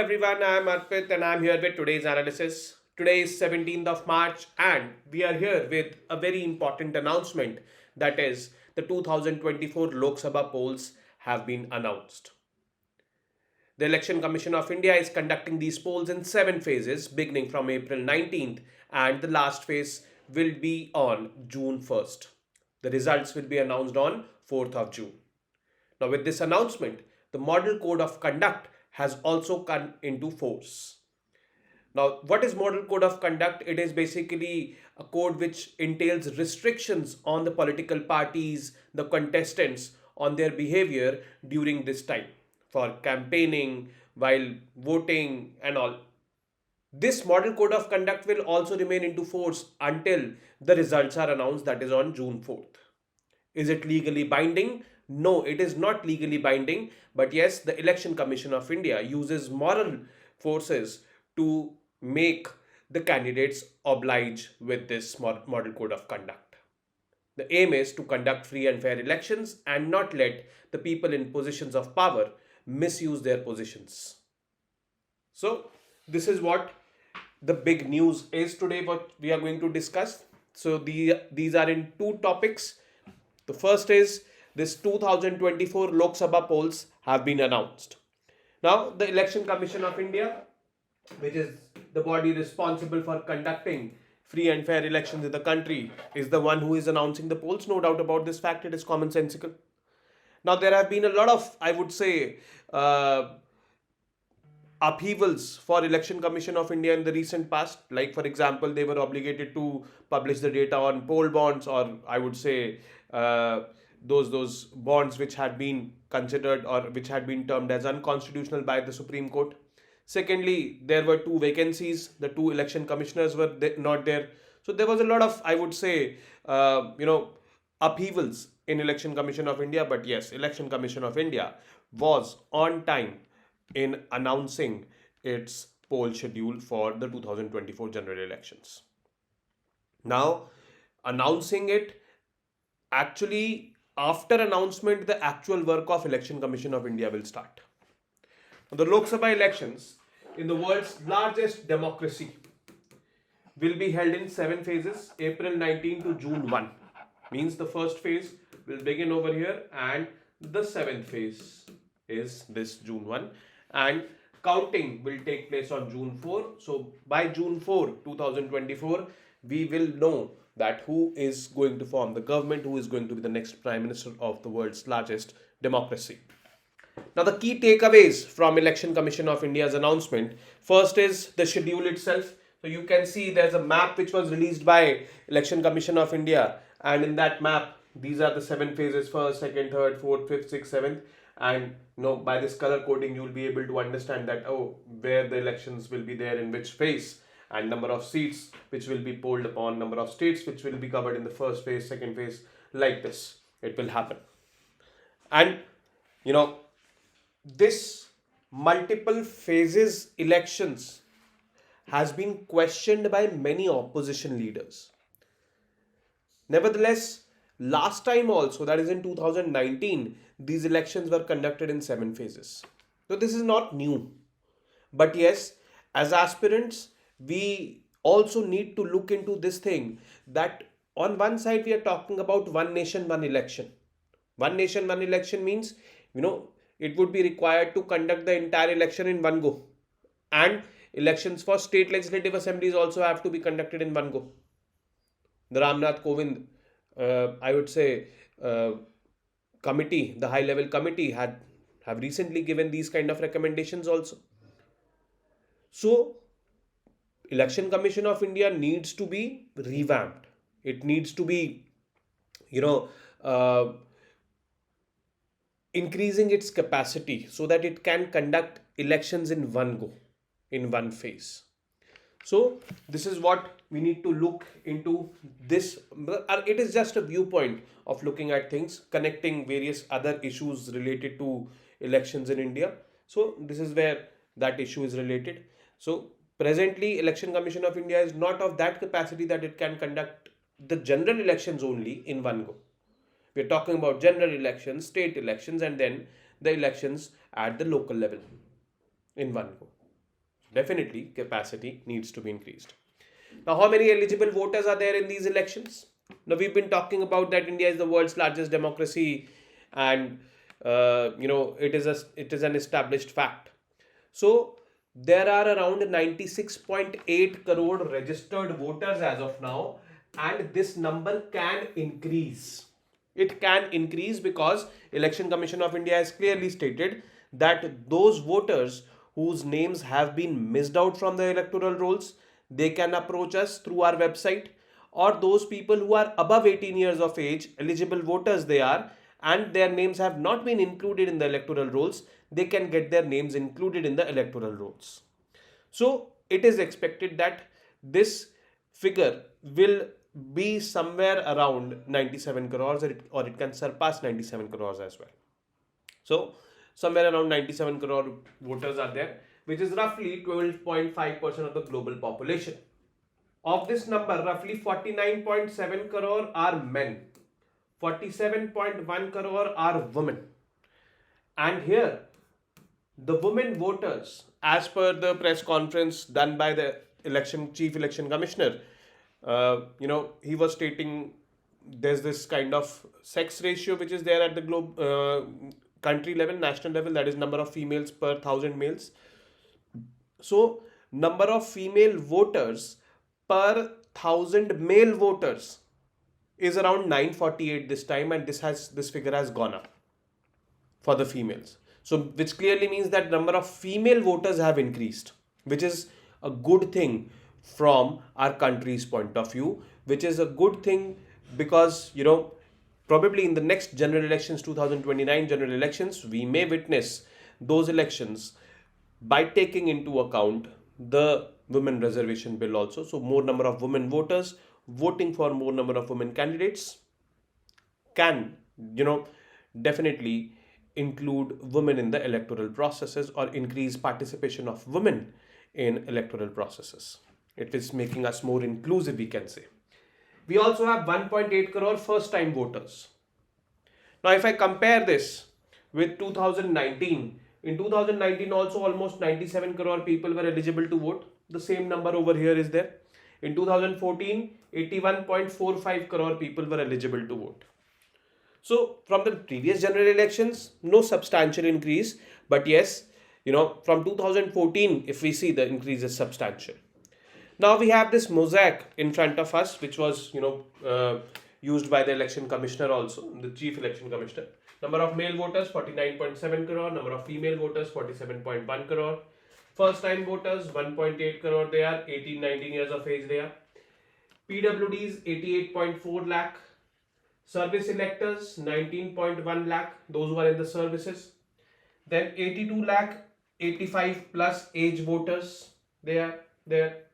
everyone, I am Arpit and I am here with today's analysis. Today is 17th of March and we are here with a very important announcement, that is the 2024 Lok Sabha polls have been announced. The Election Commission of India is conducting these polls in 7 phases beginning from April 19th, and the last phase will be on June 1st. The results will be announced on 4th of June. Now, with this announcement, the Model Code of Conduct has also come into force. Now, what is Model Code of Conduct? It is basically a code which entails restrictions on the political parties, the contestants, on their behavior during this time for campaigning, while voting, and all. This Model Code of Conduct will also remain into force until the results are announced, that is on June 4th. Is it legally binding? No, it is not legally binding. But yes, the Election Commission of India uses moral forces to make the candidates oblige with this Model Code of Conduct. The aim is to conduct free and fair elections and not let the people in positions of power misuse their positions. So, this is what the big news is today, what we are going to discuss. So, these are in two topics. The first is this 2024 Lok Sabha polls have been announced. Now, the Election Commission of India, which is the body responsible for conducting free and fair elections in the country, is the one who is announcing the polls. No doubt about this fact, it is commonsensical. Now, there have been a lot of, I would say, upheavals for Election Commission of India in the recent past. Like, for example, they were obligated to publish the data on poll bonds, or I would say those bonds which had been considered or which had been termed as unconstitutional by the Supreme Court. Secondly, there were two vacancies. The two election commissioners were not there. So there was a lot of, I would say, upheavals in Election Commission of India. But yes, Election Commission of India was on time in announcing its poll schedule for the 2024 general elections. Now, announcing it, actually, after announcement, the actual work of Election Commission of India will start. The Lok Sabha elections in the world's largest democracy will be held in 7 phases, April 19 to June 1. Means the first phase will begin over here and the 7th phase is this June 1. And counting will take place on June 4. So by June 4, 2024, we will know that who is going to form the government, who is going to be the next Prime Minister of the world's largest democracy. Now, the key takeaways from Election Commission of India's announcement. First is the schedule itself. So you can see there's a map which was released by Election Commission of India, and in that map, these are the 7 phases: first, second, third, fourth, fifth, sixth, seventh. And by this color coding, you will be able to understand that where the elections will be there in which phase, and number of seats which will be polled upon, number of states which will be covered in the first phase, second phase, like this. It will happen. And this multiple phases elections has been questioned by many opposition leaders. Nevertheless, last time also, that is in 2019, these elections were conducted in 7 phases. So this is not new. But yes, as aspirants, we also need to look into this thing, that on one side we are talking about one nation, one election. One nation, one election means, it would be required to conduct the entire election in one go. And elections for state legislative assemblies also have to be conducted in one go. The Ramnath Kovind, I would say, committee, the high level committee have recently given these kind of recommendations also. So, Election Commission of India needs to be revamped. It needs to be, increasing its capacity so that it can conduct elections in one go, in one phase. So this is what we need to look into this. It is just a viewpoint of looking at things, connecting various other issues related to elections in India. So this is where that issue is related. So presently, Election Commission of India is not of that capacity that it can conduct the general elections only in one go. We are talking about general elections, state elections, and then the elections at the local level in one go. definitely capacity needs to be increased. Now, how many eligible voters are there in these elections? Now, we've been talking about that India is the world's largest democracy, and it is an established fact. So there are around 96.8 crore registered voters as of now, and this number can increase. It can increase because Election Commission of India has clearly stated that those voters whose names have been missed out from the electoral rolls, they can approach us through our website, or those people who are above 18 years of age, eligible voters they are, and their names have not been included in the electoral rolls, they can get their names included in the electoral rolls. So it is expected that this figure will be somewhere around 97 crores, or it can surpass 97 crores as well. So somewhere around 97 crore voters are there, which is roughly 12.5% of the global population. Of this number, roughly 49.7 crore are men, 47.1 crore are women. And here, the women voters, as per the press conference done by the chief election commissioner, he was stating there's this kind of sex ratio which is there at the country level, national level, that is number of females per 1,000 males. So number of female voters per 1,000 male voters is around 948 this time, and this figure has gone up for the females. So which clearly means that number of female voters have increased, which is a good thing from our country's point of view, which is a good thing because, probably in the next general elections, 2029 general elections, we may witness those elections by taking into account the women reservation bill also. So more number of women voters voting for more number of women candidates can, definitely include women in the electoral processes or increase participation of women in electoral processes. It is making us more inclusive, we can say. We also have 1.8 crore first time voters. Now, if I compare this with 2019, in 2019 also almost 97 crore people were eligible to vote. The same number over here is there. In 2014, 81.45 crore people were eligible to vote. So from the previous general elections, no substantial increase, but yes, from 2014, if we see, the increase is substantial. Now we have this mosaic in front of us, which was, used by the election commissioner also, the chief election commissioner. Number of male voters, 49.7 crore. Number of female voters, 47.1 crore. First time voters, 1.8 crore they are, 18-19 years of age they are. PWDs, 88.4 lakh. Service electors, 19.1 lakh, those who are in the services. Then 82 lakh, 85 plus age voters, they are there.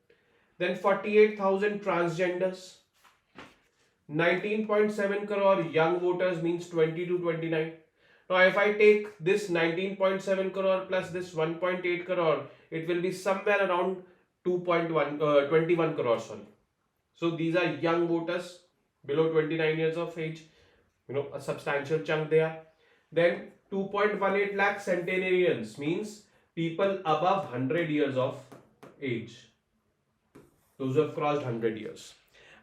Then 48,000 transgenders. 19.7 crore young voters, means 20 to 29. Now if I take this 19.7 crore plus this 1.8 crore, it will be somewhere around 21 crore, sorry. So these are young voters below 29 years of age, a substantial chunk there. Then 2.18 lakh centenarians, means people above 100 years of age, those who have crossed 100 years.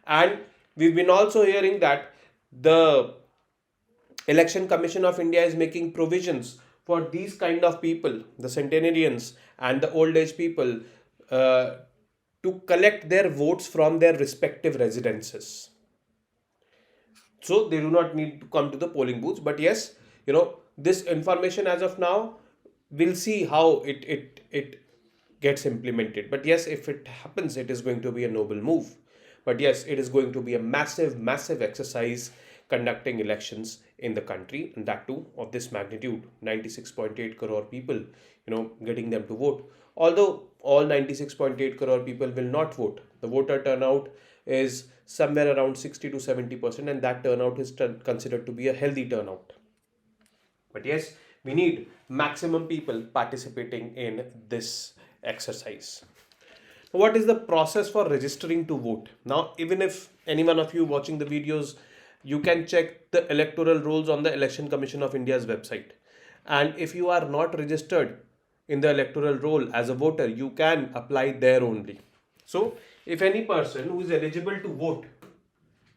And we've been also hearing that the Election Commission of India is making provisions for these kind of people, the centenarians and the old age people, to collect their votes from their respective residences. So they do not need to come to the polling booths. But yes, this information as of now, we'll see how it gets implemented. But yes, if it happens, it is going to be a noble move. But yes, it is going to be a massive exercise conducting elections in the country, and that too of this magnitude, 96.8 crore people, getting them to vote. Although all 96.8 crore people will not vote, the voter turnout is somewhere around 60 to 70%, and that turnout is considered to be a healthy turnout. But yes, we need maximum people participating in this exercise. What is the process for registering to vote? Now, even if any one of you watching the videos, you can check the electoral rolls on the Election Commission of India's website. And if you are not registered in the electoral roll as a voter, you can apply there only. So if any person who is eligible to vote,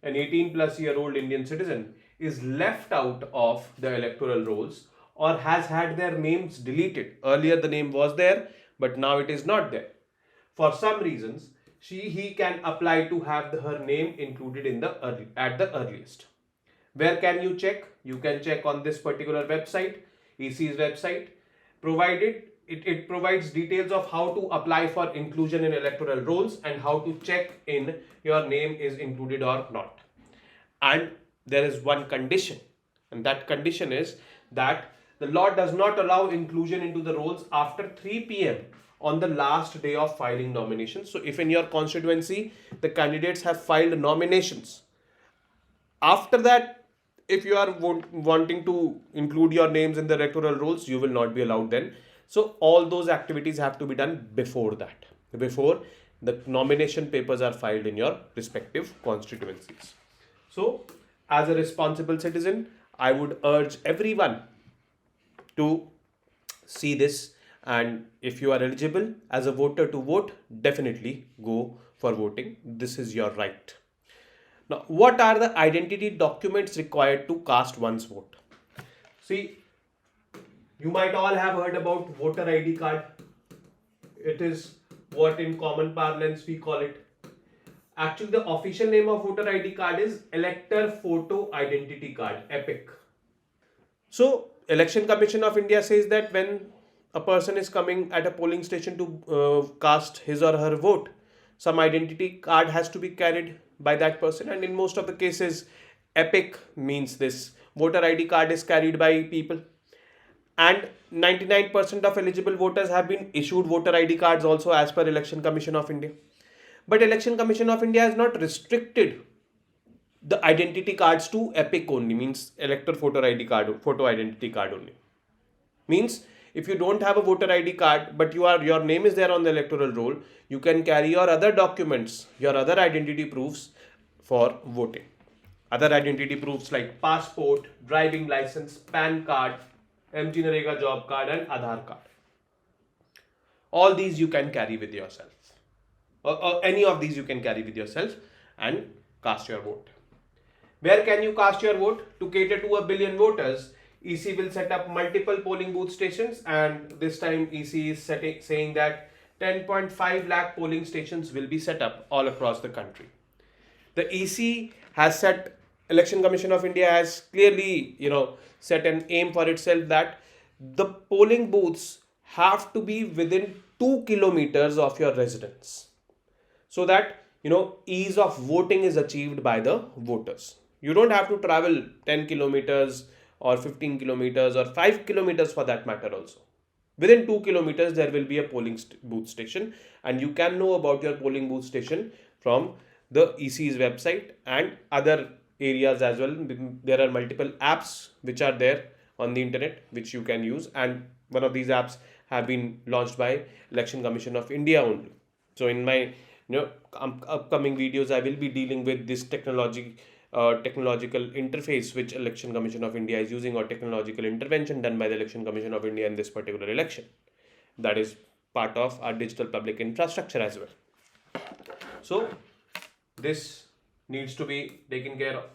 an 18+ year old Indian citizen, is left out of the electoral rolls or has had their names deleted. Earlier the name was there, but now it is not there. For some reasons, he can apply to have her name included in the at the earliest. Where can you check? You can check on this particular website, EC's website. Provided it provides details of how to apply for inclusion in electoral rolls and how to check in your name is included or not. And there is one condition, and that condition is that the law does not allow inclusion into the rolls after 3 p.m. on the last day of filing nominations. So if in your constituency the candidates have filed nominations, after that, if you are wanting to include your names in the electoral rolls, you will not be allowed then. So all those activities have to be done before that, before the nomination papers are filed in your respective constituencies. So as a responsible citizen, I would urge everyone to see this, and if you are eligible as a voter to vote, definitely go for voting. This is your right. Now, what are the identity documents required to cast one's vote? See, you might all have heard about voter ID card. It is what in common parlance we call it. Actually, the official name of voter ID card is Elector Photo Identity Card, EPIC. So, Election Commission of India says that when a person is coming at a polling station to cast his or her vote, some identity card has to be carried by that person, and in most of the cases, EPIC means this voter ID card is carried by people. And 99% of eligible voters have been issued voter ID cards also as per Election Commission of India. But Election Commission of India has not restricted the identity cards to EPIC only, means elector photo identity card only. Means if you don't have a voter ID card but your name is there on the electoral roll, you can carry your other documents, your other identity proofs for voting. Other identity proofs like passport, driving license, PAN card, MT Narega job card and Aadhaar card. All these you can carry with yourself. Or any of these you can carry with yourself and cast your vote. Where can you cast your vote? To cater to 1 billion voters, EC will set up multiple polling booth stations, and this time EC is saying that 10.5 lakh polling stations will be set up all across the country. The EC has set, Election Commission of India has clearly, set an aim for itself that the polling booths have to be within 2 kilometers of your residence, so that ease of voting is achieved by the voters. You don't have to travel 10 kilometers or 15 kilometers or 5 kilometers for that matter also. Within 2 kilometers there will be a polling booth station, and you can know about your polling booth station from the EC's website and other areas as well. There are multiple apps which are there on the internet which you can use, and one of these apps have been launched by Election Commission of India only. So in my upcoming videos, I will be dealing with this technological interface which Election Commission of India is using, or technological intervention done by the Election Commission of India in this particular election. That is part of our digital public infrastructure as well. So this needs to be taken care of.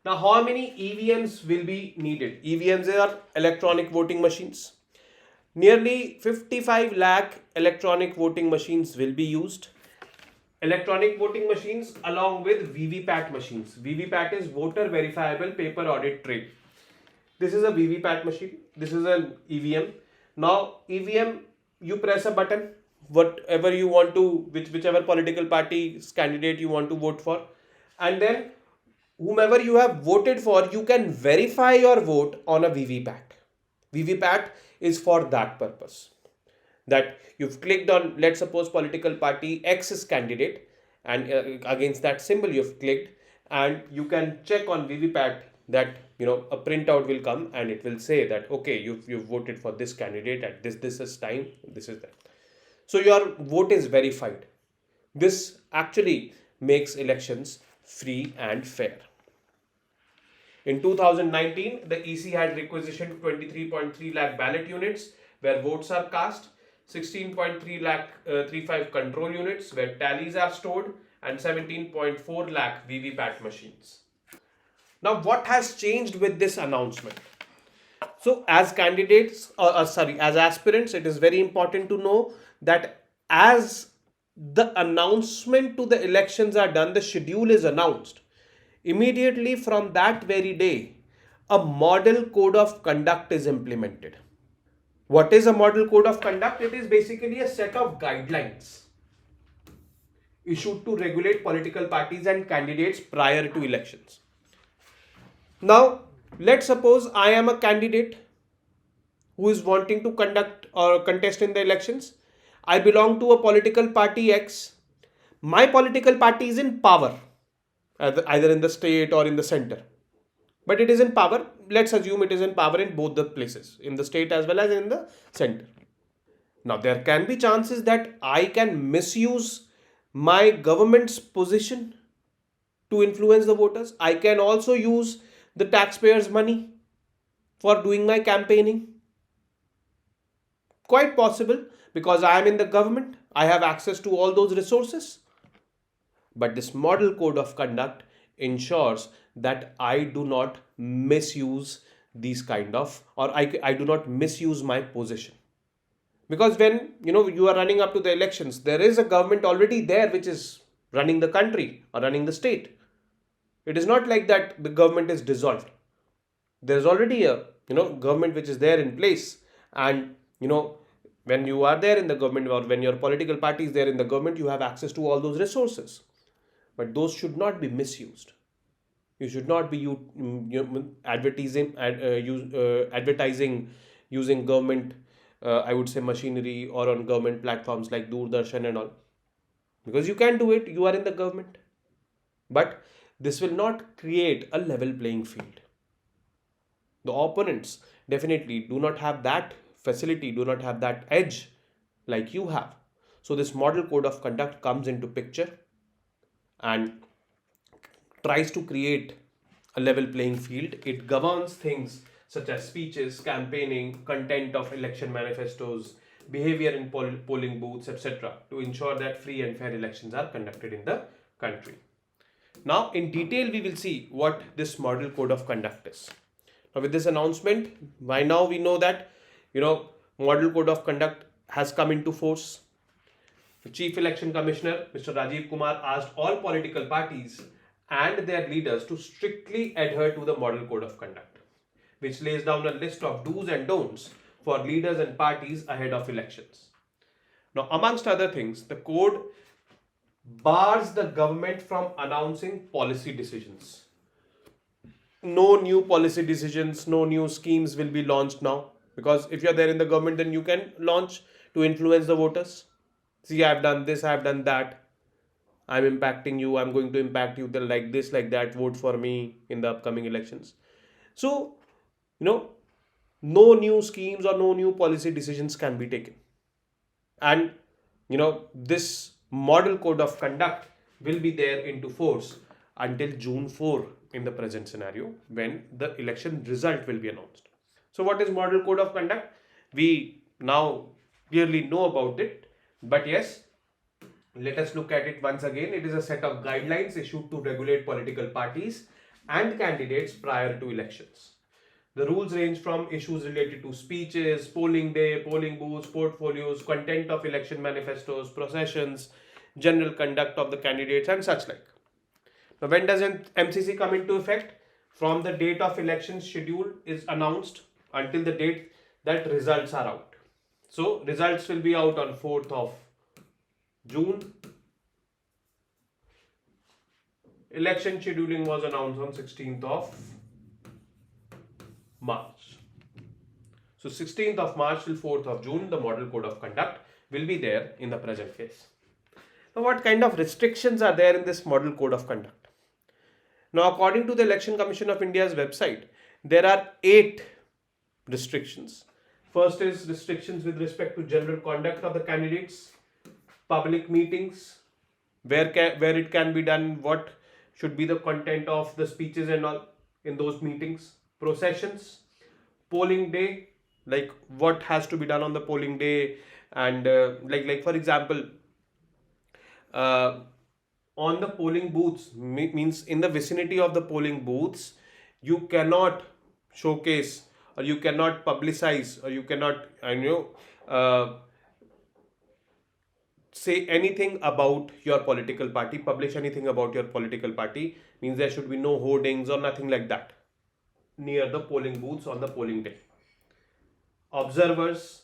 Now, how many EVMs will be needed? EVMs are electronic voting machines. Nearly 55 lakh electronic voting machines will be used. Electronic voting machines along with VVPAT machines. VVPAT is voter verifiable paper audit trail. This is a VVPAT machine. This is an EVM. Now EVM, you press a button, whatever you want to, whichever political party's candidate you want to vote for, and then whomever you have voted for, you can verify your vote on a VVPAT. VVPAT is for that purpose, that you've clicked on, let's suppose political party X's candidate, and against that symbol you've clicked, and you can check on VVPAT that a printout will come and it will say that okay, you've voted for this candidate at this is time, this is that. So your vote is verified. This actually makes elections free and fair. In 2019, the EC had requisitioned 23.3 lakh ballot units where votes are cast, 16.3 lakh 35 control units where tallies are stored, and 17.4 lakh VVPAT machines. Now, what has changed with this announcement? So, as candidates, as aspirants, it is very important to know that as the announcement to the elections are done, the schedule is announced. Immediately from that very day, a model code of conduct is implemented. What is a model code of conduct? It is basically a set of guidelines issued to regulate political parties and candidates prior to elections. Now, let's suppose I am a candidate who is wanting to conduct or contest in the elections. I belong to a political party X. My political party is in power, either in the state or in the center. But it is in power. Let's assume it is in power in both the places, in the state as well as in the center. Now, there can be chances that I can misuse my government's position to influence the voters. I can also use the taxpayers' money for doing my campaigning. Quite possible, because I am in the government, I have access to all those resources. But this model code of conduct ensures that I do not misuse these kind of, or I do not misuse my position. Because when you are running up to the elections, there is a government already there which is running the country or running the state. It is not like that the government is dissolved. There is already a government which is there in place, and when you are there in the government, or when your political party is there in the government, you have access to all those resources. But those should not be misused. You should not be advertising using government, I would say, machinery, or on government platforms like Doordarshan and all. Because you can do it, you are in the government. But this will not create a level playing field. The opponents definitely do not have that facility, do not have that edge like you have. So this model code of conduct comes into picture and tries to create a level playing field. It governs things such as speeches, campaigning, content of election manifestos, behavior in polling booths, etc., to ensure that free and fair elections are conducted in the country. Now, in detail, we will see what this model code of conduct is. Now, with this announcement, by now we know that model code of conduct has come into force. The Chief Election Commissioner, Mr. Rajiv Kumar, asked all political parties and their leaders to strictly adhere to the model code of conduct, which lays down a list of do's and don'ts for leaders and parties ahead of elections. Now, amongst other things, the code bars the government from announcing policy decisions. No new policy decisions, no new schemes will be launched now. Because if you're there in the government, then you can launch to influence the voters. See, I've done this, I've done that. I'm impacting you, I'm going to impact you, then like this, like that, vote for me in the upcoming elections. So, no new schemes or no new policy decisions can be taken. And, this model code of conduct will be there into force until June 4 in the present scenario, when the election result will be announced. So what is model code of conduct? We now clearly know about it, but yes, let us look at it once again. It is a set of guidelines issued to regulate political parties and candidates prior to elections. The rules range from issues related to speeches, polling day, polling booths, portfolios, content of election manifestos, processions, general conduct of the candidates, and such like. Now, when does MCC come into effect? From the date of election schedule is announced until the date that results are out. So, results will be out on 4th of June. Election scheduling was announced on 16th of March. So 16th of March till 4th of June, the model code of conduct will be there in the present case. Now, what kind of restrictions are there in this model code of conduct? Now, according to the Election Commission of India's website, there are 8 restrictions. First is restrictions with respect to general conduct of the candidates, public meetings, where it can be done, what should be the content of the speeches and all in those meetings, processions, polling day, like what has to be done on the polling day, and like for example, uh, on the polling booths, means in the vicinity of the polling booths, you cannot showcase, or you cannot publicize, or you cannot say anything about your political party, publish anything about your political party. Means there should be no hoardings or nothing like that near the polling booths on the polling day. Observers,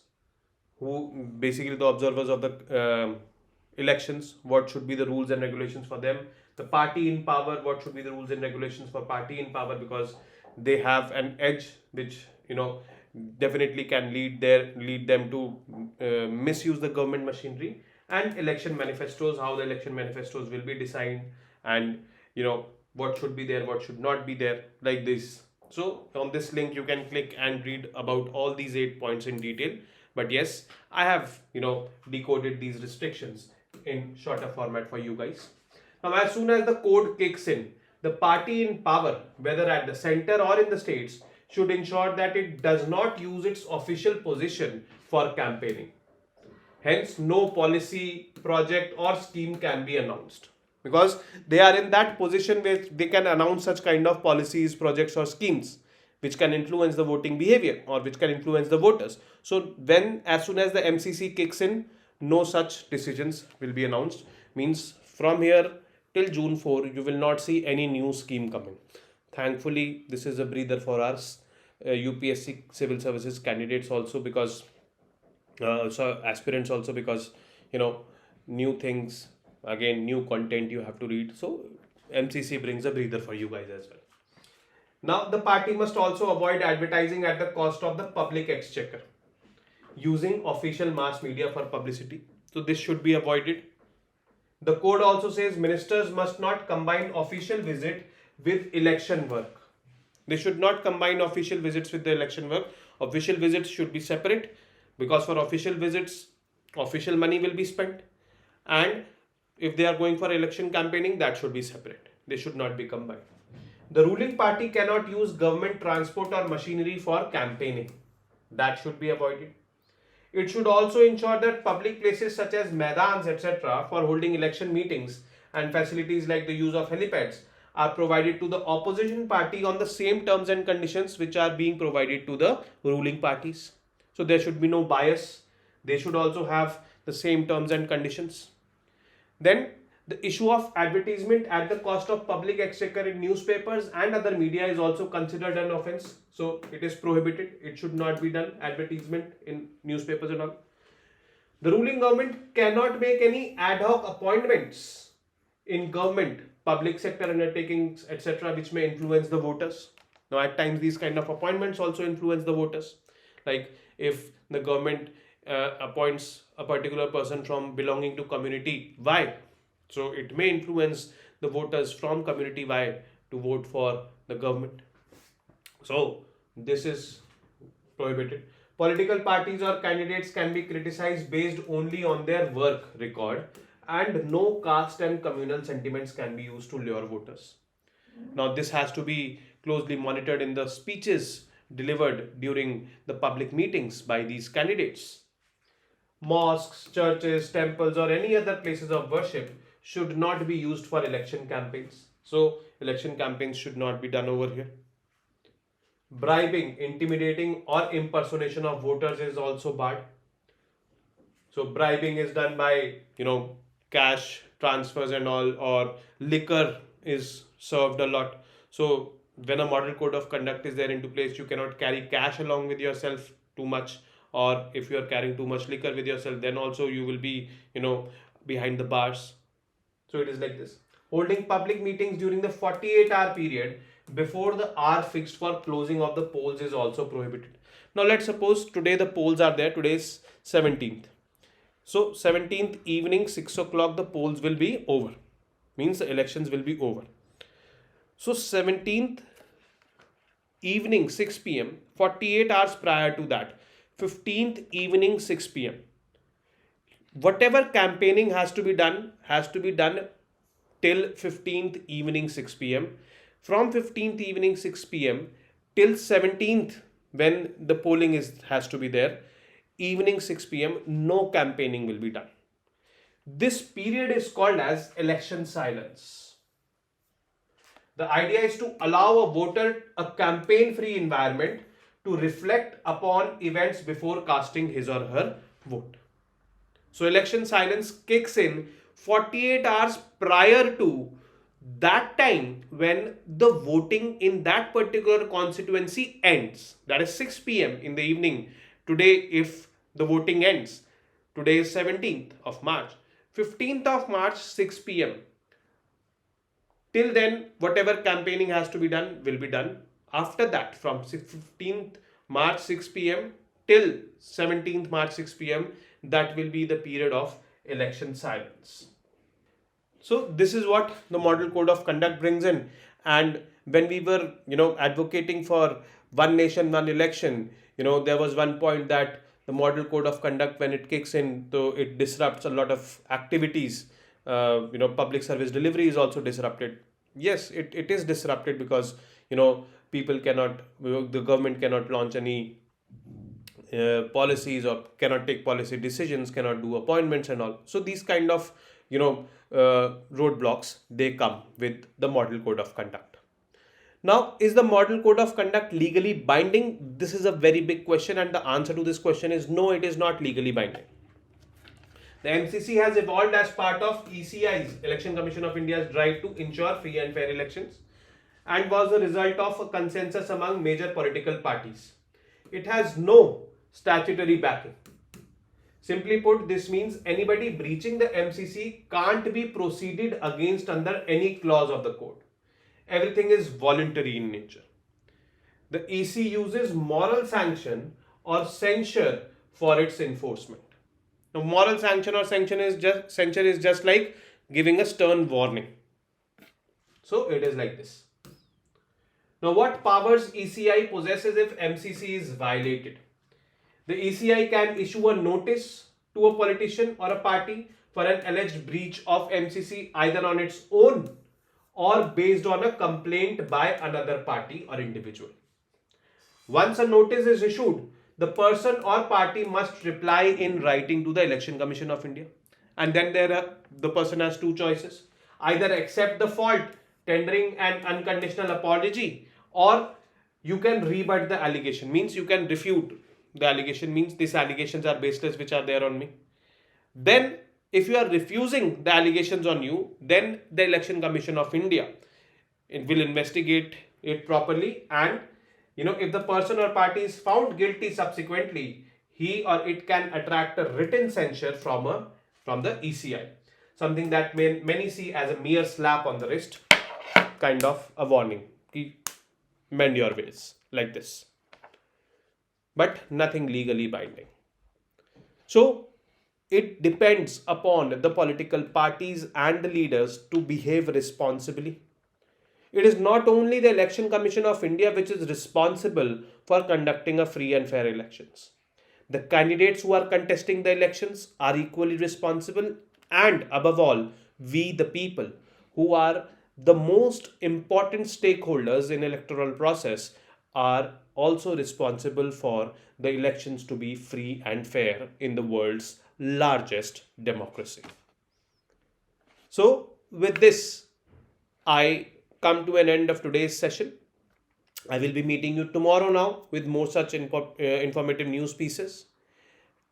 who basically the observers of the elections, what should be the rules and regulations for them. The party in power, what should be the rules and regulations for party in power, because they have an edge which definitely can lead them to misuse the government machinery. And election manifestos, how the election manifestos will be designed, and what should be there, what should not be there, like this. So on this link you can click and read about all these 8 points in detail. But yes, I have decoded these restrictions in shorter format for you guys. Now, as soon as the code kicks in, the party in power, whether at the center or in the states, should ensure that it does not use its official position for campaigning. Hence, no policy, project or scheme can be announced, because they are in that position where they can announce such kind of policies, projects or schemes which can influence the voting behavior or which can influence the voters. So as soon as the MCC kicks in, no such decisions will be announced. Means from here till June 4, you will not see any new scheme coming. Thankfully, this is a breather for us, UPSC civil services candidates also, because so aspirants also, because new things, again new content you have to read. So MCC brings a breather for you guys as well. Now, the party must also avoid advertising at the cost of the public exchequer, using official mass media for publicity. So this should be avoided. The code also says ministers must not combine official visit with election work. They should not combine official visits with the election work. Official visits should be separate, because for official visits, official money will be spent. And if they are going for election campaigning, that should be separate. They should not be combined. The ruling party cannot use government transport or machinery for campaigning. That should be avoided. It should also ensure that public places such as maidans, etc., for holding election meetings and facilities like the use of helipads are provided to the opposition party on the same terms and conditions which are being provided to the ruling parties. So there should be no bias. They should also have the same terms and conditions. Then the issue of advertisement at the cost of public exchequer in newspapers and other media is also considered an offence. So it is prohibited. It should not be done, advertisement in newspapers and all. The ruling government cannot make any ad hoc appointments in government, public sector undertakings, etc., which may influence the voters. Now, at times these kind of appointments also influence the voters. Like if the government appoints a particular person from belonging to community Y, so it may influence the voters from community Y to vote for the government. So this is prohibited. Political parties or candidates can be criticized based only on their work record, and no caste and communal sentiments can be used to lure voters. Now, this has to be closely monitored in the speeches delivered during the public meetings by these candidates. Mosques, churches, temples, or any other places of worship should not be used for election campaigns. So, election campaigns should not be done over here. Bribing, intimidating, or impersonation of voters is also barred. So, bribing is done by, cash transfers and all, or liquor is served a lot. So, when a model code of conduct is there into place, you cannot carry cash along with yourself too much, or if you are carrying too much liquor with yourself, then also you will be, behind the bars. So it is like this. Holding public meetings during the 48-hour period before the hour fixed for closing of the polls is also prohibited. Now let's suppose today the polls are there. Today is 17th. So 17th evening 6 o'clock the polls will be over. Means the elections will be over. So 17th evening 6 p.m. 48 hours prior to that, 15th evening 6 p.m. Whatever campaigning has to be done till 15th evening 6 p.m. From 15th evening 6 p.m. till 17th when the polling has to be there. Evening 6 p.m. no campaigning will be done. This period is called as election silence. The idea is to allow a voter a campaign-free environment to reflect upon events before casting his or her vote. So election silence kicks in 48 hours prior to that time when the voting in that particular constituency ends. That is 6 p.m. in the evening. Today, if the voting ends, today is 17th of March. 15th of March, 6 p.m. Till then, whatever campaigning has to be done will be done. After that, from 15th March 6 p.m. till 17th March 6 p.m., that will be the period of election silence. So this is what the Model Code of Conduct brings in. And when we were, advocating for one nation, one election, there was one point that the Model Code of Conduct, when it kicks in, so it disrupts a lot of activities. Public service delivery is also disrupted. Yes, it is disrupted because, people cannot, the government cannot launch any policies or cannot take policy decisions, cannot do appointments and all. So these kind of, roadblocks, they come with the Model Code of Conduct. Now, is the Model Code of Conduct legally binding? This is a very big question, and the answer to this question is no, it is not legally binding. The MCC has evolved as part of ECI's, Election Commission of India's drive to ensure free and fair elections, and was the result of a consensus among major political parties. It has no statutory backing. Simply put, this means anybody breaching the MCC can't be proceeded against under any clause of the code. Everything is voluntary in nature. The EC uses moral sanction or censure for its enforcement. Now, moral sanction or censure is just like giving a stern warning. So it is like this. Now, what powers ECI possesses if MCC is violated? The ECI can issue a notice to a politician or a party for an alleged breach of MCC either on its own or based on a complaint by another party or individual. Once a notice is issued, the person or party must reply in writing to the Election Commission of India. And then the person has two choices. Either accept the fault, tendering an unconditional apology, or you can rebut the allegation. Means you can refute the allegation, means these allegations are baseless which are there on me. Then if you are refusing the allegations on you, then the Election Commission of India, it will investigate it properly, and if the person or party is found guilty subsequently, he or it can attract a written censure from the ECI, something that many see as a mere slap on the wrist, kind of a warning. Mend your ways, like this. But nothing legally binding. So it depends upon the political parties and the leaders to behave responsibly. It is not only the Election Commission of India which is responsible for conducting a free and fair elections. The candidates who are contesting the elections are equally responsible, and above all, we the people who are the most important stakeholders in electoral process are also responsible for the elections to be free and fair in the world's largest democracy. So with this, I come to an end of today's session. I will be meeting you tomorrow now with more such informative news pieces.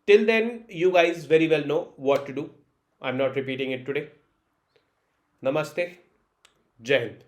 Till then, you guys very well know what to do. I'm not repeating it today. Namaste. Jai Hind.